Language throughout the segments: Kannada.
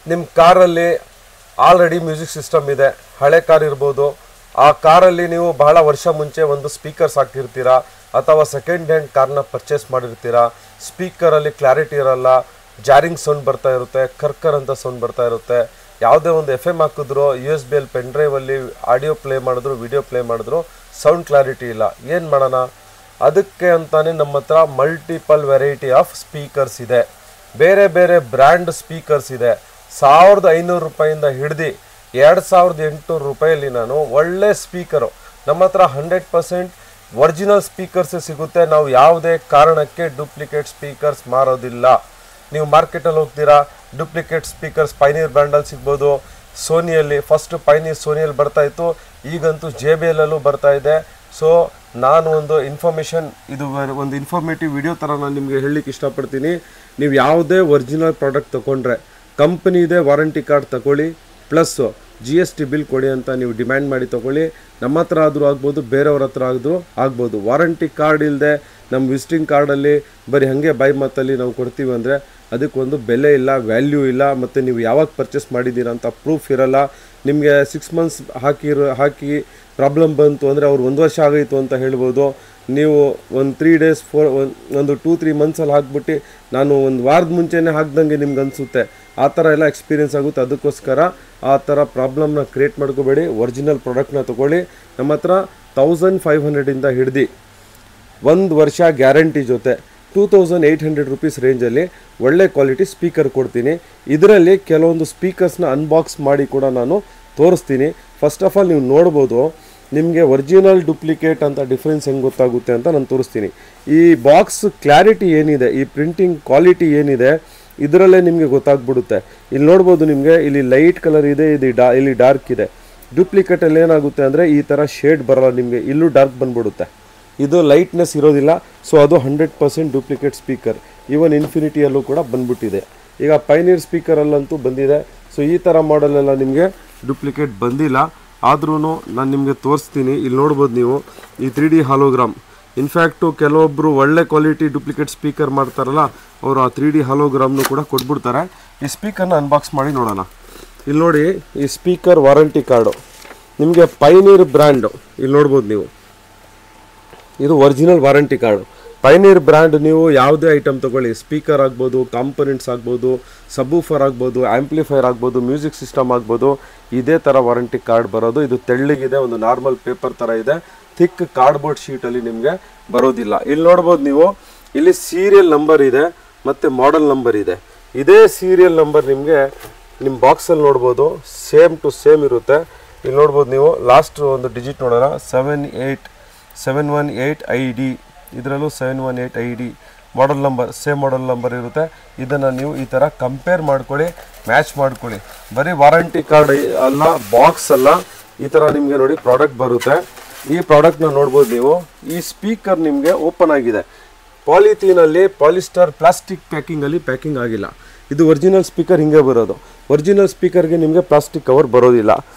ನಿಮ್ಮ ಕಾರಲ್ಲಿ ಆಲ್ರೆಡಿ ಮ್ಯೂಸಿಕ್ ಸಿಸ್ಟಮ್ ಇದೆ, ಹಳೆ ಕಾರ್ ಇರ್ಬೋದು, ಆ ಕಾರಲ್ಲಿ ನೀವು ಬಹಳ ವರ್ಷ ಮುಂಚೆ ಒಂದು ಸ್ಪೀಕರ್ಸ್ ಹಾಕಿರ್ತೀರಾ ಅಥವಾ ಸೆಕೆಂಡ್ ಹ್ಯಾಂಡ್ ಕಾರ್ನ ಪರ್ಚೇಸ್ ಮಾಡಿರ್ತೀರಾ. ಸ್ಪೀಕರಲ್ಲಿ ಕ್ಲಾರಿಟಿ ಇರಲ್ಲ, ಜಾರಿಂಗ್ ಸೌಂಡ್ ಬರ್ತಾ ಇರುತ್ತೆ, ಕರ್ಕರ್ ಅಂತ ಸೌಂಡ್ ಬರ್ತಾ ಇರುತ್ತೆ. ಯಾವುದೇ ಒಂದು FM ಹಾಕಿದ್ರು, USB ಅಲ್ಲಿ ಪೆನ್ ಡ್ರೈವಲ್ಲಿ ಆಡಿಯೋ ಪ್ಲೇ ಮಾಡಿದ್ರು, ವಿಡಿಯೋ ಪ್ಲೇ ಮಾಡಿದ್ರು ಸೌಂಡ್ ಕ್ಲಾರಿಟಿ ಇಲ್ಲ. ಏನು ಮಾಡೋಣ? ಅದಕ್ಕೆ ಅಂತಾನೆ ನಮ್ಮ ಹತ್ರ ಮಲ್ಟಿಪಲ್ ವೆರೈಟಿ ಆಫ್ ಸ್ಪೀಕರ್ಸ್ ಇದೆ. ಬೇರೆ ಬೇರೆ ಬ್ರ್ಯಾಂಡ್ ಸ್ಪೀಕರ್ಸ್ ಇದೆ. 1500 ರೂಪಾಯಿಂದ ಹಿಡ್ದು 2800 ರೂಪಾಯಲ್ಲಿ ನಾನು ಒಳ್ಳೆ ಸ್ಪೀಕರು ನಮ್ಮ ಹತ್ರ 100% ಒರಿಜಿನಲ್ ಸ್ಪೀಕರ್ಸ್ ಸಿಗುತ್ತೆ. ನಾವು ಯಾವುದೇ ಕಾರಣಕ್ಕೆ ಡೂಪ್ಲಿಕೇಟ್ ಸ್ಪೀಕರ್ಸ್ ಮಾರೋದಿಲ್ಲ. ನೀವು ಮಾರ್ಕೆಟಲ್ಲಿ ಹೋಗ್ತೀರಾ, ಡೂಪ್ಲಿಕೇಟ್ ಸ್ಪೀಕರ್ಸ್ ಪೈನೀರ್ ಬ್ರ್ಯಾಂಡಲ್ಲಿ ಸಿಗ್ಬೋದು. ಸೋನಿಯಲ್ಲಿ ಫಸ್ಟ್ ಪೈನೀರ್ ಸೋನಿಯಲ್ಲಿ ಬರ್ತಾಯಿತ್ತು, ಈಗಂತೂ JBL ಅಲ್ಲೂ ಬರ್ತಾ ಇದೆ. ಸೊ ನಾನು ಒಂದು ಇನ್ಫಾರ್ಮೇಷನ್, ಇದು ಒಂದು ಇನ್ಫಾರ್ಮೇಟಿವ್ ವಿಡಿಯೋ ಥರ ನಾನು ನಿಮಗೆ ಹೇಳಲಿಕ್ಕೆ ಇಷ್ಟಪಡ್ತೀನಿ. ನೀವು ಯಾವುದೇ ಒರಿಜಿನಲ್ ಪ್ರಾಡಕ್ಟ್ ತೊಗೊಂಡ್ರೆ ಕಂಪ್ನಿದೇ ವಾರಂಟಿ ಕಾರ್ಡ್ ತಗೊಳ್ಳಿ, ಪ್ಲಸ್ GST ಬಿಲ್ ಕೊಡಿ ಅಂತ ನೀವು ಡಿಮ್ಯಾಂಡ್ ಮಾಡಿ ತೊಗೊಳ್ಳಿ. ನಮ್ಮ ಹತ್ರ ಆದರೂ ಆಗ್ಬೋದು, ಬೇರೆಯವ್ರ ಹತ್ರ ಆದರೂ ಆಗ್ಬೋದು. ವಾರಂಟಿ ಕಾರ್ಡ್ ಇಲ್ಲದೆ ನಮ್ಮ ವಿಸಿಟಿಂಗ್ ಕಾರ್ಡಲ್ಲಿ ಬರೀ ಹಾಗೆ ಬೈ ಮಾತಲ್ಲಿ ನಾವು ಕೊಡ್ತೀವಿ ಅಂದರೆ ಅದಕ್ಕೊಂದು ಬೆಲೆ ಇಲ್ಲ, ವ್ಯಾಲ್ಯೂ ಇಲ್ಲ. ಮತ್ತು ನೀವು ಯಾವಾಗ ಪರ್ಚೇಸ್ ಮಾಡಿದ್ದೀರಾ ಅಂತ ಪ್ರೂಫ್ ಇರಲ್ಲ. ನಿಮಗೆ 6 ಮಂತ್ಸ್ ಹಾಕಿ ಪ್ರಾಬ್ಲಮ್ ಬಂತು ಅಂದರೆ ಅವ್ರು 1 ವರ್ಷ ಆಗೋಯಿತು ಅಂತ ಹೇಳ್ಬೋದು. ನೀವು ಒಂದು 3 days ಒಂದು 2-3 ಮಂತ್ಸಲ್ಲಿ ಹಾಕ್ಬಿಟ್ಟು ನಾನು ಒಂದು ವಾರದ ಮುಂಚೆನೇ ಹಾಕ್ದಂಗೆ ನಿಮ್ಗೆ ಅನಿಸುತ್ತೆ. ಆ ಥರ ಎಲ್ಲ ಎಕ್ಸ್ಪೀರಿಯೆನ್ಸ್ ಆಗುತ್ತೆ. ಅದಕ್ಕೋಸ್ಕರ ಆ ಥರ ಪ್ರಾಬ್ಲಮ್ನ ಕ್ರಿಯೇಟ್ ಮಾಡ್ಕೋಬೇಡಿ. ಒರಿಜಿನಲ್ ಪ್ರಾಡಕ್ಟ್ನ ತೊಗೊಳ್ಳಿ. ನಮ್ಮ ಹತ್ರ 1500ಇಂದ ಹಿಡ್ದು 1 ವರ್ಷ ಗ್ಯಾರಂಟಿ ಜೊತೆ 2800 ರೂಪೀಸ್ ರೇಂಜಲ್ಲಿ ಒಳ್ಳೆ ಕ್ವಾಲಿಟಿ ಸ್ಪೀಕರ್ ಕೊಡ್ತೀನಿ. ಇದರಲ್ಲಿ ಕೆಲವೊಂದು ಸ್ಪೀಕರ್ಸ್ನ ಅನ್ಬಾಕ್ಸ್ ಮಾಡಿ ಕೂಡ ನಾನು ತೋರಿಸ್ತೀನಿ. ಫಸ್ಟ್ ಆಫ್ ಆಲ್ ನೀವು ನೋಡ್ಬೋದು, ನಿಮಗೆ ಒರಿಜಿನಲ್ ಡೂಪ್ಲಿಕೇಟ್ ಅಂತ ಡಿಫ್ರೆನ್ಸ್ ಹೆಂಗೆ ಗೊತ್ತಾಗುತ್ತೆ ಅಂತ ನಾನು ತೋರಿಸ್ತೀನಿ. ಈ ಬಾಕ್ಸ್ ಕ್ಲಾರಿಟಿ ಏನಿದೆ, ಈ ಪ್ರಿಂಟಿಂಗ್ ಕ್ವಾಲಿಟಿ ಏನಿದೆ, ಇದರಲ್ಲೇ ನಿಮಗೆ ಗೊತ್ತಾಗ್ಬಿಡುತ್ತೆ. ಇಲ್ಲಿ ನೋಡ್ಬೋದು, ನಿಮಗೆ ಇಲ್ಲಿ ಲೈಟ್ ಕಲರ್ ಇದೆ, ಇಲ್ಲಿ ಡಾರ್ಕ್ ಇದೆ. ಡೂಪ್ಲಿಕೇಟಲ್ಲಿ ಏನಾಗುತ್ತೆ ಅಂದರೆ ಈ ಥರ ಶೇಡ್ ಬರೋಲ್ಲ, ನಿಮಗೆ ಇಲ್ಲೂ ಡಾರ್ಕ್ ಬಂದ್ಬಿಡುತ್ತೆ. ಇದು ಲೈಟ್ನೆಸ್ ಇರೋದಿಲ್ಲ. ಸೊ ಅದು 100% ಡೂಪ್ಲಿಕೇಟ್ ಸ್ಪೀಕರ್. ಈವನ್ ಇನ್ಫಿನಿಟಿಯಲ್ಲೂ ಕೂಡ ಬಂದ್ಬಿಟ್ಟಿದೆ. ಈಗ ಪೈನೀರ್ ಸ್ಪೀಕರಲ್ಲಂತೂ ಬಂದಿದೆ. ಸೊ ಈ ಥರ ಮಾಡೆಲೆಲ್ಲ ನಿಮಗೆ ಡೂಪ್ಲಿಕೇಟ್ ಬಂದಿಲ್ಲ. ಆದ್ರೂ ನಾನು ನಿಮಗೆ ತೋರಿಸ್ತೀನಿ. ಇಲ್ಲಿ ನೋಡ್ಬೋದು ನೀವು ಈ 3D ಹಾಲೋಗ್ರಾಮ್. ಇನ್ಫ್ಯಾಕ್ಟು ಕೆಲವೊಬ್ಬರು ಒಳ್ಳೆ ಕ್ವಾಲಿಟಿ ಡೂಪ್ಲಿಕೇಟ್ ಸ್ಪೀಕರ್ ಮಾಡ್ತಾರಲ್ಲ, ಅವರು ಆ 3D ಹಾಲೋಗ್ರಾಮ್ನು ಕೂಡ ಕೊಟ್ಬಿಡ್ತಾರೆ. ಈ ಸ್ಪೀಕರ್ನ ಅನ್ಬಾಕ್ಸ್ ಮಾಡಿ ನೋಡೋಣ. ಇಲ್ಲಿ ನೋಡಿ, ಈ ಸ್ಪೀಕರ್ ವಾರಂಟಿ ಕಾರ್ಡು ನಿಮಗೆ ಪೈನೀರ್ ಬ್ರ್ಯಾಂಡು. ಇಲ್ಲಿ ನೋಡ್ಬೋದು ನೀವು, ಇದು ಒರಿಜಿನಲ್ ವಾರಂಟಿ ಕಾರ್ಡು. ಪೈನೀರ್ ಬ್ರ್ಯಾಂಡ್ ನೀವು ಯಾವುದೇ ಐಟಮ್ ತೊಗೊಳ್ಳಿ, ಸ್ಪೀಕರ್ ಆಗ್ಬೋದು, ಕಾಂಪೊನೆಂಟ್ಸ್ ಆಗ್ಬೋದು, ಸಬ್ವೂಫರ್ ಆಗ್ಬೋದು, ಆ್ಯಂಪ್ಲಿಫೈರ್ ಆಗ್ಬೋದು, ಮ್ಯೂಸಿಕ್ ಸಿಸ್ಟಮ್ ಆಗ್ಬೋದು, ಇದೇ ಥರ ವಾರಂಟಿ ಕಾರ್ಡ್ ಬರೋದು. ಇದು ತೆಳ್ಳಗಿದೆ, ಒಂದು ನಾರ್ಮಲ್ ಪೇಪರ್ ಥರ ಇದೆ, ಥಿಕ್ ಕಾರ್ಡ್ಬೋರ್ಡ್ ಶೀಟಲ್ಲಿ ನಿಮಗೆ ಬರೋದಿಲ್ಲ. ಇಲ್ಲಿ ನೋಡ್ಬೋದು ನೀವು, ಇಲ್ಲಿ ಸೀರಿಯಲ್ ನಂಬರ್ ಇದೆ ಮತ್ತು ಮಾಡೆಲ್ ನಂಬರ್ ಇದೆ. ಇದೇ ಸೀರಿಯಲ್ ನಂಬರ್ ನಿಮಗೆ ನಿಮ್ಮ ಬಾಕ್ಸಲ್ಲಿ ನೋಡ್ಬೋದು, ಸೇಮ್ ಟು ಸೇಮ್ ಇರುತ್ತೆ. ಇಲ್ಲಿ ನೋಡ್ಬೋದು ನೀವು, ಲಾಸ್ಟ್ ಒಂದು ಡಿಜಿಟ್ ನೋಡೋಣ, 718 ID. ಇದರಲ್ಲೂ 718 ID model number, same model number ಇರುತ್ತೆ. ಇದನ್ನು ನೀವು ಈ ಥರ ಕಂಪೇರ್ ಮಾಡ್ಕೊಳ್ಳಿ, ಮ್ಯಾಚ್ ಮಾಡ್ಕೊಳ್ಳಿ. ಬರೀ ವಾರಂಟಿ ಕಾರ್ಡ್ ಅಲ್ಲ, ಬಾಕ್ಸ್ ಅಲ್ಲ, ಈ ಥರ ನಿಮಗೆ ನೋಡಿ ಪ್ರಾಡಕ್ಟ್ ಬರುತ್ತೆ. ಈ ಪ್ರಾಡಕ್ಟ್ನ ನೋಡ್ಬೋದು ನೀವು. ಈ ಸ್ಪೀಕರ್ ನಿಮಗೆ ಓಪನ್ ಆಗಿದೆ, ಪಾಲಿಥೀನಲ್ಲಿ, ಪಾಲಿಸ್ಟರ್ ಪ್ಲಾಸ್ಟಿಕ್ ಪ್ಯಾಕಿಂಗಲ್ಲಿ ಪ್ಯಾಕಿಂಗ್ ಆಗಿಲ್ಲ. ಇದು ಒರಿಜಿನಲ್ ಸ್ಪೀಕರ್ ಹಿಂಗೆ ಬರೋದು. ಒರಿಜಿನಲ್ ಸ್ಪೀಕರ್ಗೆ ನಿಮಗೆ ಪ್ಲಾಸ್ಟಿಕ್ ಕವರ್ ಬರೋದಿಲ್ಲ.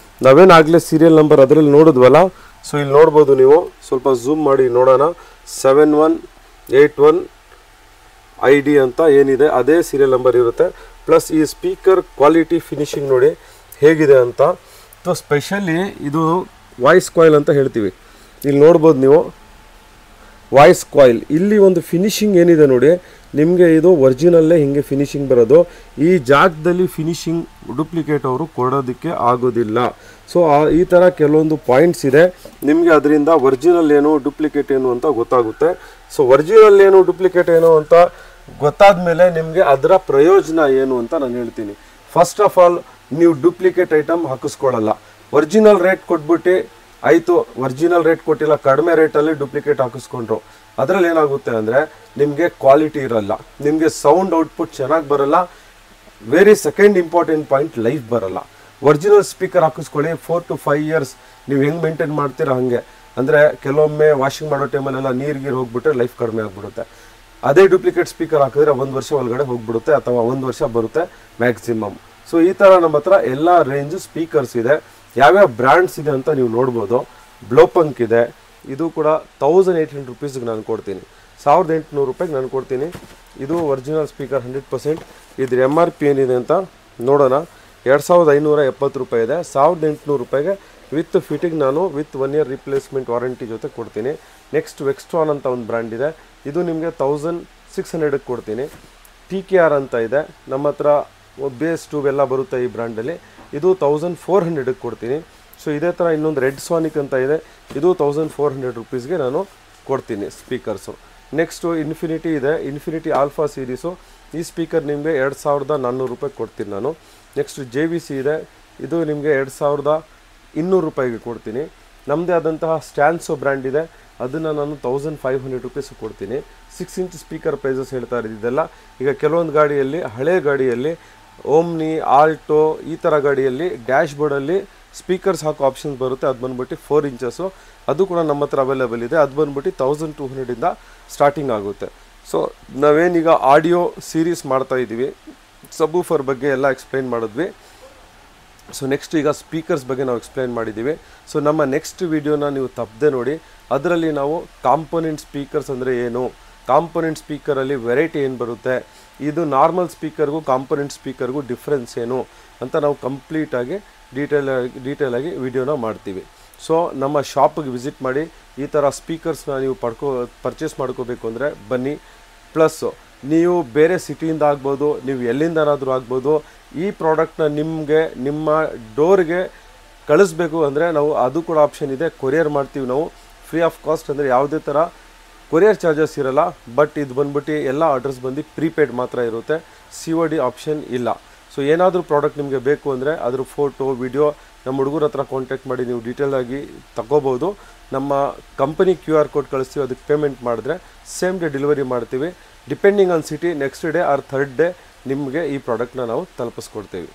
ನಾವೇನಾಗಲೇ ಸೀರಿಯಲ್ ನಂಬರ್ ಅದರಲ್ಲಿ ನೋಡಿದ್ವಲ್ಲ. ಸೊ ಇಲ್ಲಿ ನೋಡ್ಬೋದು ನೀವು, ಸ್ವಲ್ಪ ಝೂಮ್ ಮಾಡಿ ನೋಡೋಣ. 7181 ID ಅಂತ ಏನಿದೆ ಅದೇ ಸೀರಿಯಲ್ ನಂಬರ್ ಇರುತ್ತೆ. ಪ್ಲಸ್ ಈ ಸ್ಪೀಕರ್ ಕ್ವಾಲಿಟಿ ಫಿನಿಶಿಂಗ್ ನೋಡಿ ಹೇಗಿದೆ ಅಂತ. ಸೊ ಸ್ಪೆಷಲಿ ಇದು ವಾಯ್ಸ್ ಕಾಯಿಲ್ ಅಂತ ಹೇಳ್ತೀವಿ. ಇಲ್ಲಿ ನೋಡ್ಬೋದು ನೀವು, ವಾಯ್ಸ್ ಕಾಯಿಲ್. ಇಲ್ಲಿ ಒಂದು ಫಿನಿಶಿಂಗ್ ಏನಿದೆ ನೋಡಿ, ನಿಮಗೆ ಇದು ಒರಿಜಿನಲ್ಲೇ ಹಿಂಗೆ ಫಿನಿಶಿಂಗ್ ಬರೋದು. ಈ ಜಾಗದಲ್ಲಿ ಫಿನಿಶಿಂಗ್ ಡೂಪ್ಲಿಕೇಟ್ ಅವರು ಕೊಡೋದಕ್ಕೆ ಆಗೋದಿಲ್ಲ. ಸೊ ಈ ಥರ ಕೆಲವೊಂದು ಪಾಯಿಂಟ್ಸ್ ಇದೆ. ನಿಮಗೆ ಅದರಿಂದ ಒರಿಜಿನಲ್ ಏನು ಡೂಪ್ಲಿಕೇಟ್ ಏನು ಅಂತ ಗೊತ್ತಾಗುತ್ತೆ. ಸೊ ಒರಿಜಿನಲ್ ಏನು ಡೂಪ್ಲಿಕೇಟ್ ಏನು ಅಂತ ಗೊತ್ತಾದ ಮೇಲೆ ನಿಮಗೆ ಅದರ ಪ್ರಯೋಜನ ಏನು ಅಂತ ನಾನು ಹೇಳ್ತೀನಿ. ಫಸ್ಟ್ ಆಫ್ ಆಲ್, ನೀವು ಡೂಪ್ಲಿಕೇಟ್ ಐಟಮ್ ಹಾಕಿಸ್ಕೊಳ್ಳಲ್ಲ. ಒರಿಜಿನಲ್ ರೇಟ್ ಕೊಟ್ಬಿಟ್ಟು ಆಯಿತು, ಒರಿಜಿನಲ್ ರೇಟ್ ಕೊಟ್ಟಿಲ್ಲ, ಕಡಿಮೆ ರೇಟಲ್ಲಿ ಡೂಪ್ಲಿಕೇಟ್ ಹಾಕಿಸ್ಕೊಂಡ್ರು. ಅದರಲ್ಲಿ ಏನಾಗುತ್ತೆ ಅಂದರೆ ನಿಮಗೆ ಕ್ವಾಲಿಟಿ ಇರಲ್ಲ, ನಿಮಗೆ ಸೌಂಡ್ ಔಟ್ಪುಟ್ ಚೆನ್ನಾಗಿ ಬರಲ್ಲ. Very second important point, life ಬರಲ್ಲ. ಒರಿಜಿನಲ್ ಸ್ಪೀಕರ್ ಹಾಕಿಸ್ಕೊಳ್ಳಿ, 4 to 5 years ನೀವು ಹೆಂಗೆ ಮೇಂಟೈನ್ ಮಾಡ್ತೀರಾ ಹಾಗೆ. ಅಂದರೆ ಕೆಲವೊಮ್ಮೆ ವಾಷಿಂಗ್ ಮಾಡೋ ಟೈಮಲ್ಲೆಲ್ಲ ನೀರು ಹೋಗ್ಬಿಟ್ರೆ ಲೈಫ್ ಕಡಿಮೆ ಆಗಿಬಿಡುತ್ತೆ. ಅದೇ ಡೂಪ್ಲಿಕೇಟ್ ಸ್ಪೀಕರ್ ಹಾಕಿದ್ರೆ 1 ವರ್ಷ ಒಳಗಡೆ ಹೋಗ್ಬಿಡುತ್ತೆ, ಅಥವಾ 1 ವರ್ಷ ಬರುತ್ತೆ ಮ್ಯಾಕ್ಸಿಮಮ್. ಸೊ ಈ ಥರ ನಮ್ಮ ಹತ್ರ ಎಲ್ಲ ರೇಂಜ್ ಸ್ಪೀಕರ್ಸ್ ಇದೆ. ಯಾವ್ಯಾವ ಬ್ರ್ಯಾಂಡ್ಸ್ ಇದೆ ಅಂತ ನೀವು ನೋಡ್ಬೋದು. ಬ್ಲೋಪಂಕ್ ಇದೆ, ಇದು ಕೂಡ 1800 ರೂಪೀಸ್ಗೆ ನಾನು ಕೊಡ್ತೀನಿ. 1800 ರೂಪಾಯಿಗೆ ನಾನು ಕೊಡ್ತೀನಿ. ಇದು ಒರಿಜಿನಲ್ ಸ್ಪೀಕರ್ 100%. ಇದ್ರ MRP ಏನಿದೆ ಅಂತ ನೋಡೋಣ. 2570 ರೂಪಾಯಿ ಇದೆ. 1800 ರೂಪಾಯಿಗೆ ವಿತ್ ಫಿಟ್ಟಿಂಗ್ ನಾನು ವಿತ್ 1 ಇಯರ್ ರಿಪ್ಲೇಸ್ಮೆಂಟ್ ವಾರಂಟಿ ಜೊತೆ ಕೊಡ್ತೀನಿ. ನೆಕ್ಸ್ಟ್ ವೆಕ್ಸ್ಟ್ರಾನ್ ಅಂತ ಒಂದು ಬ್ರ್ಯಾಂಡ್ ಇದೆ, ಇದು ನಿಮಗೆ 1600ಕ್ಕೆ ಕೊಡ್ತೀನಿ. TKR ಅಂತ ಇದೆ ನಮ್ಮ ಹತ್ರ, ಬೇಸ್ ಟ್ಯೂಬ್ ಎಲ್ಲ ಬರುತ್ತೆ ಈ ಬ್ರ್ಯಾಂಡಲ್ಲಿ, ಇದು 1400ಕ್ಕೆ ಕೊಡ್ತೀನಿ. ಸೊ ಇದೇ ಥರ ಇನ್ನೊಂದು ರೆಡ್ ಸಾನಿಕ್ ಅಂತ ಇದೆ, ಇದು 1400 ರುಪೀಸ್ಗೆ ನಾನು ಕೊಡ್ತೀನಿ ಸ್ಪೀಕರ್ಸು. ನೆಕ್ಸ್ಟು ಇನ್ಫಿನಿಟಿ ಇದೆ, ಇನ್ಫಿನಿಟಿ ಆಲ್ಫಾ ಸೀರೀಸು, ಈ ಸ್ಪೀಕರ್ ನಿಮಗೆ 2400 ರೂಪಾಯಿಗೆ ಕೊಡ್ತೀನಿ ನಾನು. ನೆಕ್ಸ್ಟ್ JVC ಇದೆ, ಇದು ನಿಮಗೆ 2200 ರೂಪಾಯಿಗೆ ಕೊಡ್ತೀನಿ. ನಮ್ಮದೇ ಆದಂತಹ ಸ್ಟ್ಯಾನ್ಸೋ ಬ್ರ್ಯಾಂಡ್ ಇದೆ, ಅದನ್ನು ನಾನು 1500 ರುಪೀಸ್ ಕೊಡ್ತೀನಿ. 6 ಇಂಚ್ ಸ್ಪೀಕರ್ ಪ್ರೈಸಸ್ ಹೇಳ್ತಾ ಇದ್ದಿದ್ದೆಲ್ಲ. ಈಗ ಕೆಲವೊಂದು ಗಾಡಿಯಲ್ಲಿ, ಹಳೆ ಗಾಡಿಯಲ್ಲಿ, ಓಮ್ನಿ, ಆಲ್ಟೋ ಈ ಥರ ಗಾಡಿಯಲ್ಲಿ ಡ್ಯಾಶ್ ಬೋರ್ಡಲ್ಲಿ ಸ್ಪೀಕರ್ಸ್ ಹಾಕೋ ಆಪ್ಷನ್ಸ್ ಬರುತ್ತೆ, ಅದು ಬಂದ್ಬಿಟ್ಟು 4 ಇಂಚಸ್ಸು, ಅದು ಕೂಡ ನಮ್ಮ ಹತ್ರ ಅವೈಲೇಬಲ್ ಇದೆ. ಅದು ಬಂದ್ಬಿಟ್ಟು 1200ಇಂದ ಸ್ಟಾರ್ಟಿಂಗ್ ಆಗುತ್ತೆ. ಸೊ ನಾವೇನೀಗ ಆಡಿಯೋ ಸೀರೀಸ್ ಮಾಡ್ತಾ ಇದ್ದೀವಿ, ಸಬ್ವೂಫರ್ ಬಗ್ಗೆ ಎಲ್ಲ ಎಕ್ಸ್ಪ್ಲೈನ್ ಮಾಡಿದ್ವಿ. ಸೊ ನೆಕ್ಸ್ಟ್ ಈಗ ಸ್ಪೀಕರ್ಸ್ ಬಗ್ಗೆ ನಾವು ಎಕ್ಸ್ಪ್ಲೈನ್ ಮಾಡಿದ್ದೀವಿ. ಸೊ ನಮ್ಮ ನೆಕ್ಸ್ಟ್ ವಿಡಿಯೋನ ನೀವು ತಪ್ಪದೆ ನೋಡಿ, ಅದರಲ್ಲಿ ನಾವು ಕಾಂಪೋನೆಂಟ್ ಸ್ಪೀಕರ್ಸ್ ಅಂದರೆ ಏನು, ಕಾಂಪೋನೆಂಟ್ ಸ್ಪೀಕರಲ್ಲಿ ವೆರೈಟಿ ಏನು ಬರುತ್ತೆ, ಇದು ನಾರ್ಮಲ್ ಸ್ಪೀಕರ್ಗೂ ಕಾಂಪೋನೆಂಟ್ ಸ್ಪೀಕರ್ಗೂ ಡಿಫ್ರೆನ್ಸ್ ಏನು ಅಂತ ನಾವು ಕಂಪ್ಲೀಟಾಗಿ ಡೀಟೇಲಾಗಿ ವಿಡಿಯೋನ ಮಾಡ್ತೀವಿ. ಸೊ ನಮ್ಮ ಶಾಪಿಗೆ ವಿಸಿಟ್ ಮಾಡಿ, ಈ ಥರ ಸ್ಪೀಕರ್ಸ್ನ ನೀವು ಪರ್ಚೇಸ್ ಮಾಡ್ಕೋಬೇಕು ಅಂದರೆ ಬನ್ನಿ. ಪ್ಲಸ್ಸು ನೀವು ಬೇರೆ ಸಿಟಿಯಿಂದ ಆಗ್ಬೋದು, ನೀವು ಎಲ್ಲಿಂದನಾದರೂ ಆಗ್ಬೋದು, ಈ ಪ್ರಾಡಕ್ಟ್ನ ನಿಮಗೆ ನಿಮ್ಮ ಡೋರ್ಗೆ ಕಳಿಸ್ಬೇಕು ಅಂದರೆ ನಾವು ಅದು ಕೂಡ ಆಪ್ಷನ್ ಇದೆ, ಕೊರಿಯರ್ ಮಾಡ್ತೀವಿ ನಾವು ಫ್ರೀ ಆಫ್ ಕಾಸ್ಟ್, ಅಂದರೆ ಯಾವುದೇ ಥರ ಕೊರಿಯರ್ ಚಾರ್ಜಸ್ ಇರಲ್ಲ. ಬಟ್ ಇದು ಬಂದ್ಬಿಟ್ಟು ಎಲ್ಲ ಅಡ್ರೆಸ್ ಬಂದು ಪ್ರೀಪೇಡ್ ಮಾತ್ರ ಇರುತ್ತೆ, COD ಆಪ್ಷನ್ ಇಲ್ಲ. ಸೊ ಏನಾದರೂ ಪ್ರಾಡಕ್ಟ್ ನಿಮಗೆ ಬೇಕು ಅಂದರೆ ಅದ್ರ ಫೋಟೋ ವಿಡಿಯೋ ನಮ್ಮ ಹುಡುಗರ ಹತ್ರ ಕಾಂಟ್ಯಾಕ್ಟ್ ಮಾಡಿ ನೀವು ಡೀಟೇಲಾಗಿ ತಗೋಬೋದು. ನಮ್ಮ ಕಂಪನಿ QR ಕೋಡ್ ಕಳಿಸ್ತೀವಿ, ಅದಕ್ಕೆ ಪೇಮೆಂಟ್ ಮಾಡಿದ್ರೆ ಸೇಮ್ ಡೇ ಡೆಲಿವರಿ ಮಾಡ್ತೀವಿ. Depending on city, next day or third day ನಿಮಗೆ ಈ ಪ್ರಾಡಕ್ಟ್ನ ನಾವು ತಲುಪಿಸ್ಕೊಡ್ತೀವಿ.